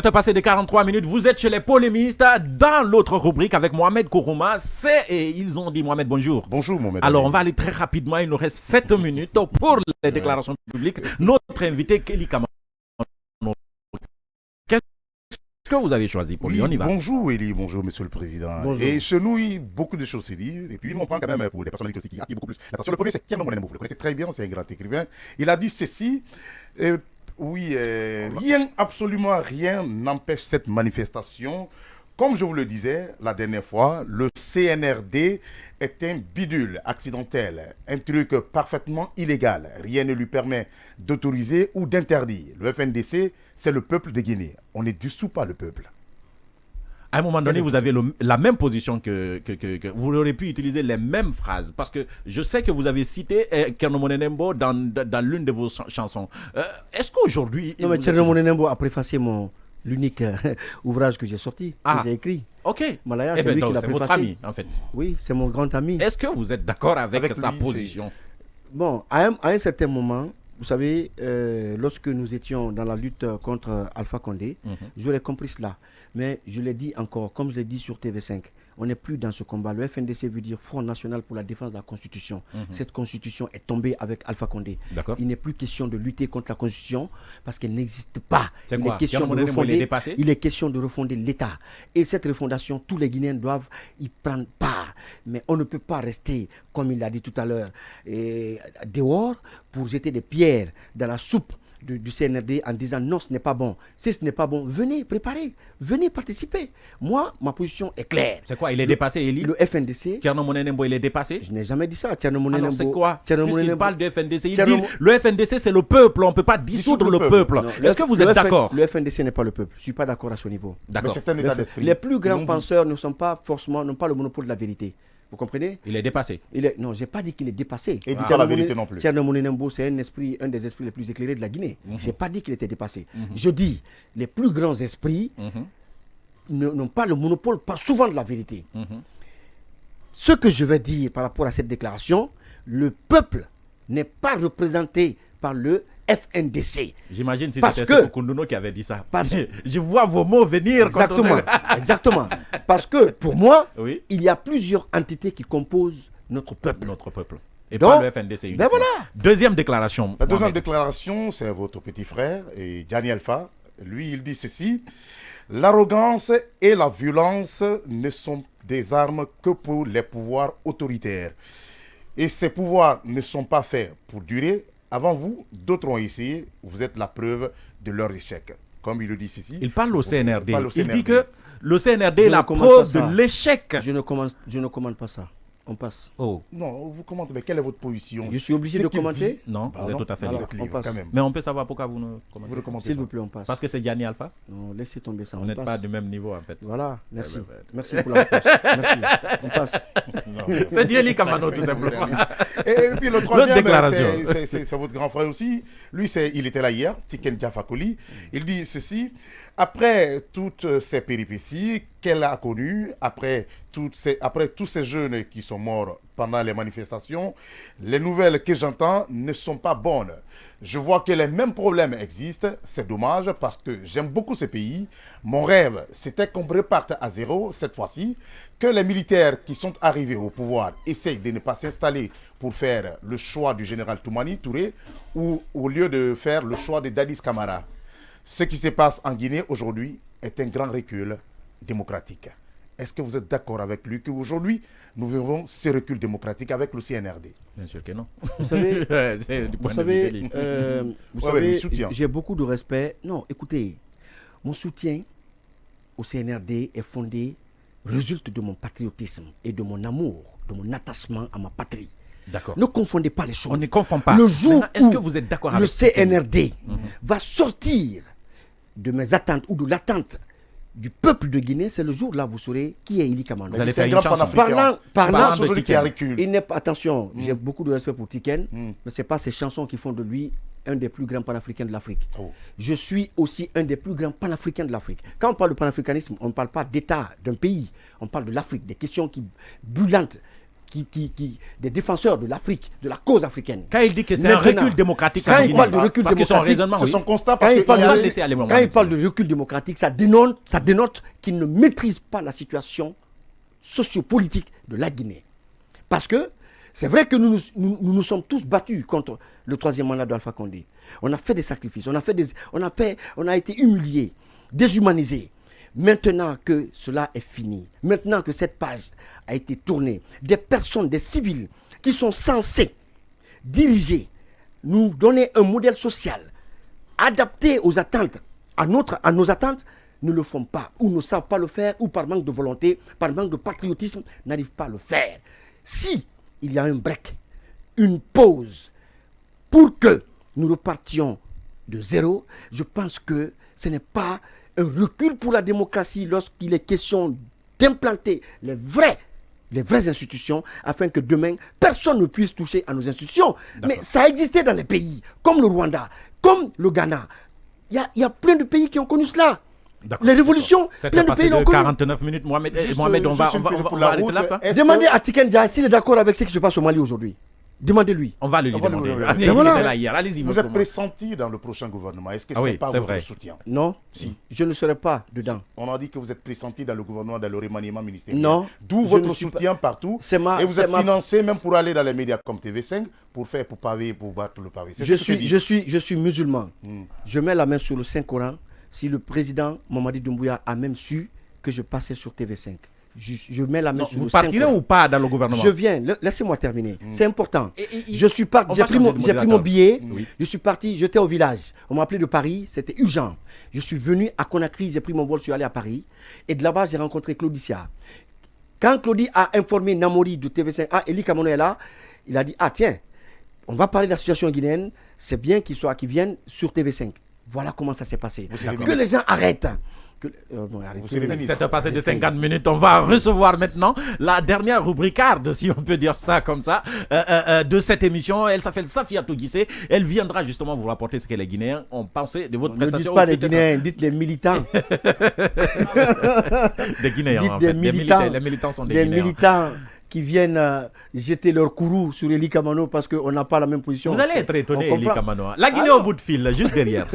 C'est passé de 43 minutes. Vous êtes chez les polémistes dans l'autre rubrique avec Mohamed Kourouma. Ils ont dit Mohamed, bonjour. Bonjour Mohamed. Alors on va aller très rapidement. Il nous reste 7 minutes pour les déclarations publiques. Notre invité, Kelly Kamano. Qu'est-ce que vous avez choisi pour lui? On y va. Bonjour Eli, bonjour Monsieur le Président. Bonjour. Et chez nous, beaucoup de choses se disent. Et puis on prend quand même pour des personnalités aussi qui attirent beaucoup plus l'attention. Le premier, c'est Thierno Monenembo. Vous le connaissez très bien, c'est un grand écrivain. Il a dit ceci. Rien, absolument rien n'empêche cette manifestation. Comme je vous le disais la dernière fois, le CNRD est un bidule accidentel, un truc parfaitement illégal. Rien ne lui permet d'autoriser ou d'interdire. Le FNDC, c'est le peuple de Guinée. On ne dissout pas le peuple. À un moment donné, vous avez la même position que vous auriez pu utiliser les mêmes phrases. Parce que je sais que vous avez cité Thierno Monenembo dans l'une de vos chansons. Est-ce qu'aujourd'hui... Non, mais Thierno Monenembo a préfacé l'unique ouvrage que j'ai sorti, que j'ai écrit. Ok. Malaya, Eh c'est lui qui l'a c'est votre préfacé. ami, en fait. Oui, c'est mon grand ami. Est-ce que vous êtes d'accord avec sa lui, position? Bon, à un certain moment, vous savez, lorsque nous étions dans la lutte contre Alpha Condé, j'aurais compris cela. Mais je l'ai dit encore, comme je l'ai dit sur TV5, on n'est plus dans ce combat. Le FNDC veut dire Front National pour la défense de la Constitution. Cette Constitution est tombée avec Alpha Condé. Il n'est plus question de lutter contre la Constitution parce qu'elle n'existe pas. C'est quoi? Il est question de refonder l'État. Et cette refondation, tous les Guinéens doivent y prendre part. Mais on ne peut pas rester, comme il l'a dit tout à l'heure, dehors pour jeter des pierres dans la soupe du CNRD en disant non, ce n'est pas bon. Si ce n'est pas bon, venez préparer, venez participer. Moi, ma position est claire. C'est quoi? Il est dépassé, Eli? Le FNDC. Thierno Monenembo, il est dépassé? Je n'ai jamais dit ça. Thierno Monenembo. Alors c'est quoi? Puisqu'il parle de FNDC, il Thierno dit le FNDC c'est le peuple, on ne peut pas dissoudre le peuple. Est-ce que vous êtes d'accord? Le FNDC n'est pas le peuple. Je ne suis pas d'accord à ce niveau. Mais c'est un état d'esprit. Les plus grands penseurs ne sont pas forcément, n'ont pas le monopole de la vérité. Vous comprenez? Il est dépassé. Non, je n'ai pas dit qu'il est dépassé. Et il dit pas la vérité non plus. Thierno Monenembo, c'est un des esprits les plus éclairés de la Guinée. Je n'ai pas dit qu'il était dépassé. Je dis, les plus grands esprits n'ont pas le monopole, pas souvent de la vérité. Ce que je vais dire par rapport à cette déclaration, le peuple n'est pas représenté par le FNDC. J'imagine si c'était Sékou Koundono qui avait dit ça. Je vois vos mots venir. Exactement. Exactement. Parce que pour moi, oui, il y a plusieurs entités qui composent notre peuple. Et donc, pas le FNDC. Ben voilà. Deuxième déclaration. La deuxième déclaration, c'est votre petit frère, Gianni Alpha. Lui, il dit ceci. L'arrogance et la violence ne sont des armes que pour les pouvoirs autoritaires. Et ces pouvoirs ne sont pas faits pour durer. Avant vous, d'autres ont essayé. Vous êtes la preuve de leur échec. Comme il le dit ici. Il parle au CNRD. Il dit que le CNRD est la preuve de l'échec. Je ne commande pas ça. On passe. Oh. Non, vous commentez, mais quelle est votre position? Je suis obligé de commenter? Non, vous êtes tout à fait libre. On passe. Quand même. Mais on peut savoir pourquoi vous ne commentez pas. S'il vous plaît, on passe. Parce que c'est Gianni Alpha? Non, laissez tomber ça. On n'est pas du même niveau en fait. Voilà, merci. Merci pour la réponse. Merci. On passe. C'est Kelly Kamano tout simplement. Et puis le troisième, c'est votre grand frère aussi. Lui, il était là hier, Tiken Jah Fakoly. Il dit ceci. Après toutes ces péripéties qu'elle a connues, après tous ces jeunes qui sont morts pendant les manifestations, les nouvelles que j'entends ne sont pas bonnes. Je vois que les mêmes problèmes existent. C'est dommage parce que j'aime beaucoup ce pays. Mon rêve, c'était qu'on reparte à zéro cette fois-ci, que les militaires qui sont arrivés au pouvoir essayent de ne pas s'installer pour faire le choix du général Toumani Touré ou au lieu de faire le choix de Dadis Camara. Ce qui se passe en Guinée aujourd'hui est un grand recul démocratique. Est-ce que vous êtes d'accord avec lui qu'aujourd'hui, nous vivons ce recul démocratique avec le CNRD? Bien sûr que non. Vous savez, j'ai beaucoup de respect. Non, écoutez, mon soutien au CNRD est fondé, résulte de mon patriotisme et de mon amour, de mon attachement à ma patrie. D'accord. Ne confondez pas les choses. On ne confond pas. Le jour est-ce que vous êtes d'accord avec le CNRD va sortir de mes attentes ou de l'attente du peuple de Guinée, c'est le jour là vous saurez qui est Eli Kamano. Vous allez faire une chanson. Parlant de Tiken. Il n'est pas, attention, j'ai beaucoup de respect pour Tiken, mais ce n'est pas ces chansons qui font de lui un des plus grands panafricains de l'Afrique. Je suis aussi un des plus grands panafricains de l'Afrique. Quand on parle de panafricanisme, on ne parle pas d'État, d'un pays. On parle de l'Afrique, des questions qui brûlantes des défenseurs de l'Afrique, de la cause africaine. Quand il dit que c'est un recul démocratique, quand il parle de recul démocratique, c'est son constat. Quand il parle de recul démocratique, ça dénote qu'il ne maîtrise pas la situation sociopolitique de la Guinée. Parce que c'est vrai que nous nous sommes tous battus contre le 3e mandat d'Alpha Condé. On a fait des sacrifices, on a été humiliés, déshumanisés. Maintenant que cela est fini, maintenant que cette page a été tournée, des personnes, des civils qui sont censés diriger, nous donner un modèle social adapté aux attentes, à nos attentes, ne le font pas, ou ne savent pas le faire, ou par manque de volonté, par manque de patriotisme, n'arrivent pas à le faire. Si il y a un break, une pause, pour que nous repartions de zéro, je pense que ce n'est pas un recul pour la démocratie lorsqu'il est question d'implanter les vraies institutions afin que demain, personne ne puisse toucher à nos institutions. Mais ça a existé dans les pays comme le Rwanda, comme le Ghana. Il y a plein de pays qui ont connu cela. Les révolutions, plein de pays l'ont connu. 49 minutes, Mohamed, on va arrêter là. Demandez à Tiken Jah s'il est d'accord avec ce qui se passe au Mali aujourd'hui. Demandez-lui. On va lui demander. Allez-y. Vous êtes pressenti dans le prochain gouvernement. Est-ce que c'est pas votre soutien? Non, si. Je ne serai pas dedans. On a dit que vous êtes pressenti dans le gouvernement, dans le remaniement ministériel. Non. D'où votre soutien partout. Et vous êtes financé même pour aller dans les médias comme TV5 pour battre le pavé. Je suis musulman. Je mets la main sur le Saint-Coran. Si le président Mamadi Doumbouya a même su que je passais sur TV5. Je mets la main sur le Saint-Coran. Vous partirez ou pas dans le gouvernement? Je viens, laissez-moi terminer. C'est important. Je suis parti, j'ai pris mon billet, je suis parti, j'étais au village. On m'a appelé de Paris, c'était urgent. Je suis venu à Conakry, j'ai pris mon vol, je suis allé à Paris. Et de là-bas, j'ai rencontré Claudicia. Quand Claudie a informé Namori de TV5, Eli Kamono est là, il a dit, tiens, on va parler de la situation guinéenne, c'est bien qu'ils viennent sur TV5. Voilà comment ça s'est passé. Que les gens arrêtent. C'est passé de 50 minutes. On va recevoir maintenant la dernière rubricarde, si on peut dire ça comme ça, de cette émission. Elle s'appelle Safia Toguissé. Elle viendra justement vous rapporter ce que les Guinéens ont pensé de votre prestation. Ne dites pas les Guinéens, dites les militants. Des Guinéens, dites en fait. des militants. Les militants sont des Guinéens. Des militants qui viennent jeter leur courroux sur Eli Kamano parce qu'on n'a pas la même position. Vous allez être étonné, Eli Kamano. La Guinée au bout de fil, juste derrière.